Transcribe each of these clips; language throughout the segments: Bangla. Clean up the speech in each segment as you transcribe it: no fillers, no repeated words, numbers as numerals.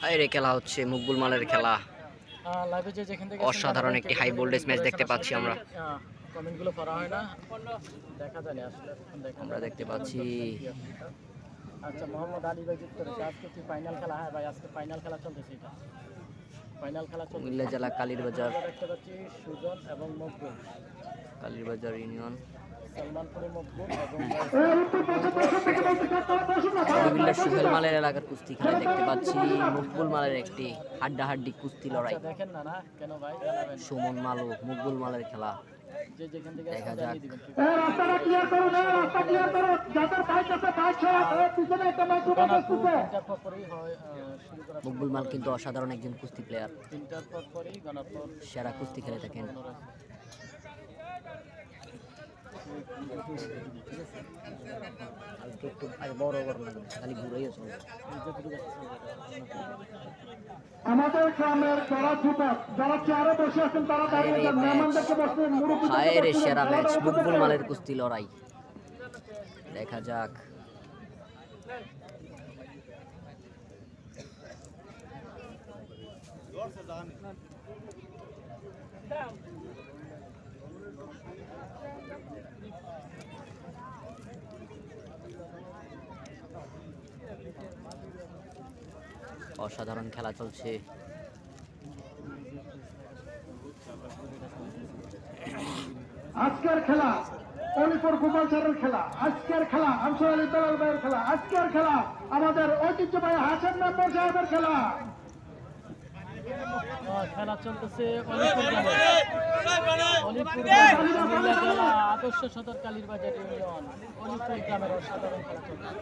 বাইরে খেলা হচ্ছে মুকবুল মালের খেলা। লাইভে যে যেখান থেকে অসাধারণ একটি হাই ভোল্টেজ ম্যাচ দেখতে পাচ্ছি আমরা। কমেন্টগুলো পড়া হয় না, দেখা যায় না আসলে। আমরা দেখতে পাচ্ছি আচ্ছা, মোহাম্মদ আলী ভাই যুক্ত রয়েছে। আজকে কি ফাইনাল খেলা? হ্যাঁ ভাই, আজকে ফাইনাল খেলা চলতেছে। এটা ফাইনাল খেলা চলছে। কুমিল্লা জেলা কালীরবাজার, দেখতে পাচ্ছি সুজন এবং মকবুল। কালীরবাজার ইউনিয়ন সালমানপুরে মকবুল এবং কুমিল্লার সুহেল মালের এলাকার কুস্তি খেলা দেখতে পাচ্ছি। মকবুল মালের একটি হাড্ডাহাড্ডি কুস্তি লড়াই। দেখেন না না কেন ভাই, জানাবেন। সুমন মাল ও মকবুল মালের খেলা যে যেখান থেকে দেখা যাক। মকবুল মাল কিন্তু অসাধারণ একজন কুস্তি প্লেয়ার, সেরা কুস্তি খেলে থাকেন। আমাদের গ্রামের যারা যুবক যারা চেয়ারে বসে আছেন তারা দাঁড়িয়ে যান, মেহমানদেরকে বসতে হায়রে সেরা ম্যাচ মকবুল মালের কুস্তি লড়াই দেখা যাক। অসাধারণ খেলা চলছে। আজকের খেলা অলিপুর গোপাল স্যারের খেলা, আজকের খেলা আনসার আলী বেলাল ভাইয়ের খেলা, আজকের খেলা আমাদের ঐতিহ্যবাহী হাসান মেম্বার সাহেবের খেলা। খেলা চলতেছে আদর্শ সদর কালীরবাজার ইউনিয়ন অলিপুর গ্রামের অসাধারণ খেলা চলছে।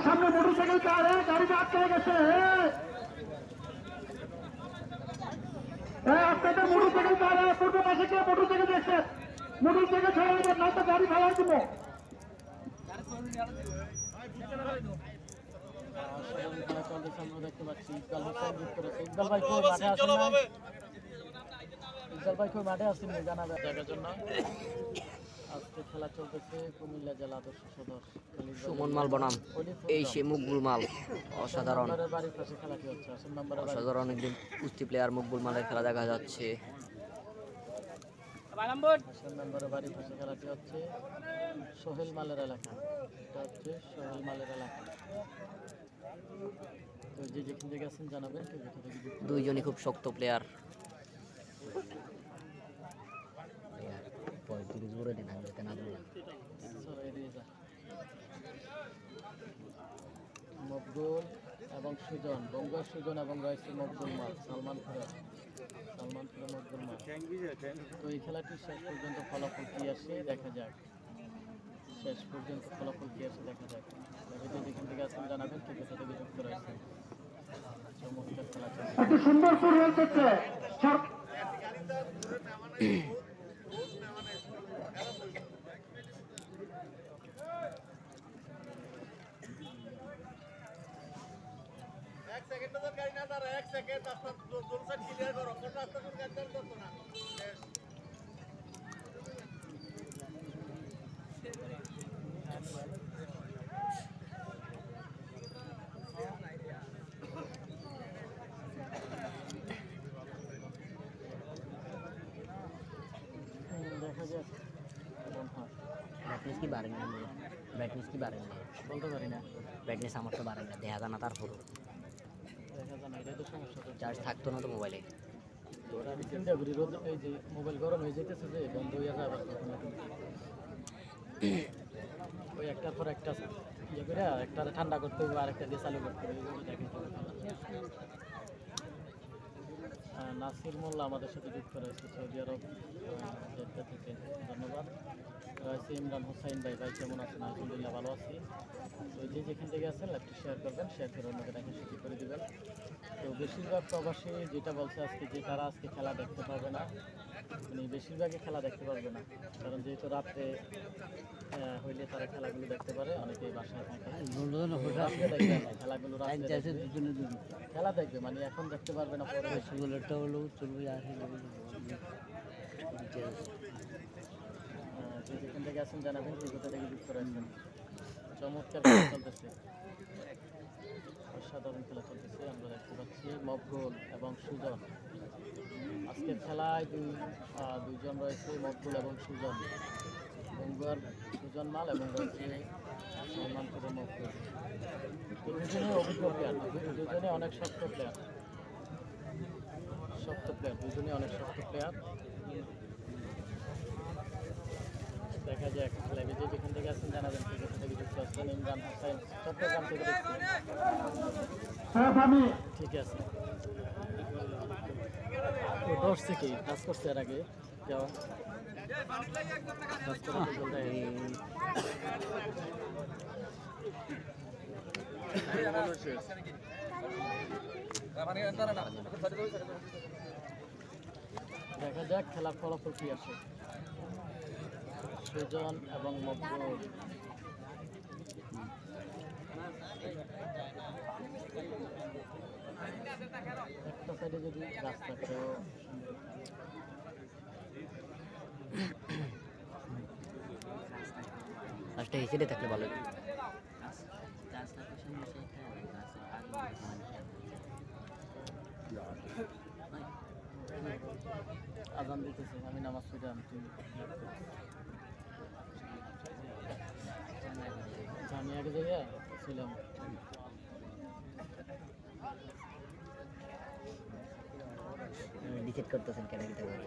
সামনে মোটরসাইকেল গাড়িটা আটকে গেছে। আপনাদের মোটরসাইকেল কারে পূর্ব পাশে কে মোটরসাইকেল দেখছেন? মোটরসাইকেল ছেড়ে দেবেন, না তো গাড়ি ফেলাই দিব। আমরা দেখতে পাচ্ছি ইকবাল হোসেন যুক্ত রয়েছে। ইকবাল ভাই কই মাঠে আসেন না? ইকবাল ভাই কই মাঠে আসেন না জানাবেন দেখার জন্য। আজকে খেলা চলতেছে কুমিল্লা জেলা আদর্শ সদর সুমন মাল বনাম এই সে মকবুল মাল। অসাধারণ বাড়ির পাশে খেলাটি হচ্ছে। অসাধারণ একজন কুস্তি প্লেয়ার মকবুল মালের খেলা দেখা যাচ্ছে। মেম্বারের বাড়ির পাশে খেলাটি হচ্ছে সোহেল মালের এলাকা। এটা হচ্ছে সোহেল মালের এলাকা। তো যে যেখান থেকে আছেন জানাবেন। দুইজনই খুব শক্ত প্লেয়ার। মকবুল এবং সুজন, বঙ্গর সুজন এবং রয়েছে মকবুল মাল সালমানপুরে মকবুল মাল। তো এই খেলাটি শেষ পর্যন্ত ফলাফল কি আসে দেখা যাক। শেষ পর্যন্ত ফলাফল কি আসে দেখা যাক। যেখান থেকে আছেন জানাবেন, কে কোথা থেকে যুক্ত রয়েছে। চমৎকার খেলা চলছে। সুন্দর ফুটবল চলছে। দেখা যাক ব্রাইটনেস কি বাড়ে না? ব্রাইটনেস কি বাড়ে না? বলতে পারি না। ব্রাইটনেস আমার তো বাড়ে না, দেখা যায় না। তারপর দেখা যায় না, এটাই তো সমস্যা। চার্জ থাকতো না তো মোবাইলে। চিন্তা করি রোদ, এই যে মোবাইল গরম হয়ে যেতেছে, যে বন্ধ হয়ে যায় আবার ওই একটার পর একটা ইয়ে করে একটা ঠান্ডা করতে হবে, আরেকটা দিয়ে চালু করতে হবে। নাসির মোল্লা আমাদের সাথে যুক্ত রয়েছে সৌদি আরব জেদ্দা থেকে, ধন্যবাদ। রয়েছে ইমরান হোসাইন ভাই। ভাই কেমন আছেন? আলহামদুলিল্লাহ ভালো আছি। তো যে যেখান থেকে আছেন লাইভটি শেয়ার করবেন, শেয়ার করে অন্যকে দেখে সুযোগ করে দেবেন। তো বেশিরভাগ প্রবাসী যেটা বলছে আজকে, যে তারা আজকে খেলা দেখতে পারবে না, মানে বেশিরভাগই খেলা দেখতে পারবে না, কারণ যেহেতু রাত্রে হইলে তারা খেলাগুলো দেখতে পারে। অনেকেই বাসায় থাকে, খেলাগুলো খেলা দেখবে, মানে এখন দেখতে পারবে না, পরে যেখান থেকে আছেন জানাবেন, যে কোথা থেকে যুক্ত রয়েছেন। চমৎকার খেলা চলতেছে, অসাধারণ খেলা চলতেছে। আমরা দেখতে পাচ্ছি মকবুল এবং সুজন। আজকের খেলায় দুইজন রয়েছে, মকবুল এবং সুজন। বঙ্গুয়ার সুজন মাল এবং রয়েছে সলমানপুরের মকবুল। দুজনে অভিজ্ঞ প্লেয়ার, দুজনে অনেক শক্ত প্লেয়ার, দুজনে অনেক শক্ত প্লেয়ার। দেখা যাক লাইভে যে যেখান থেকে আসছেন জানাবেন কে কোথা থেকে যুক্ত আসছেন। ইমরান হোসেন চট্টগ্রাম থেকে দেখছেন, ঠিক আছে। ও 10 থেকে কাজ করছে এর আগে যাওয়া কাজ করে বলতে দেখা যাক খেলার ফলাফল কি আসে। সুজন এবং মকবুল একটা সাইডে যদি গাছ থাকতেও গাছটা এই সাইডে থাকলে ভালো হতো। আজান দিতেছে, আমি নামাজ পড়ে আমি আগে জায়গায় ছিলাম। ডিসাইড করতেছেন কেন দিতে পারবে।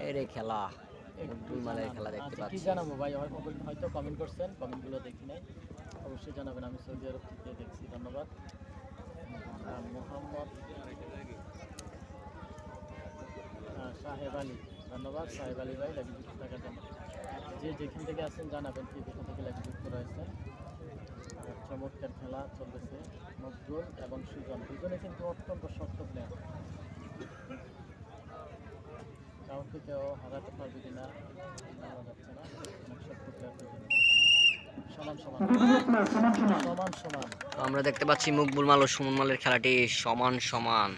আরে খেলা মকবুল মালের খেলা দেখতে কি পাচ্ছি। জানাবো ভাই, হয়তো কমেন্ট করছেন, কমেন্টগুলো দেখি নাই, অবশ্যই জানাবেন। আমি সৌদি আরব থেকে দেখছি, ধন্যবাদ। মোহাম্মদ সাহেব আলী, ধন্যবাদ সাহেব আলী ভাই লাইভে যুক্ত থাকার জন্য। যে যেখান থেকে আসেন জানাবেন কি যেখান থেকে লাইভে যুক্ত রয়েছেন। চমৎকার খেলা চলতেছে, মকবুল এবং সুজন দুজনে কিন্তু অত্যন্ত শক্ত প্লেয়ার। কাউকে কেউ হারাতে পারবে কিনা জানা যাচ্ছে না, অনেক শক্ত প্লেয়ার দুজনে। সমান সমান। আমরা দেখতে পাচ্ছি মকবুল মাল ও সুমন মালের খেলাটি সমান সমান।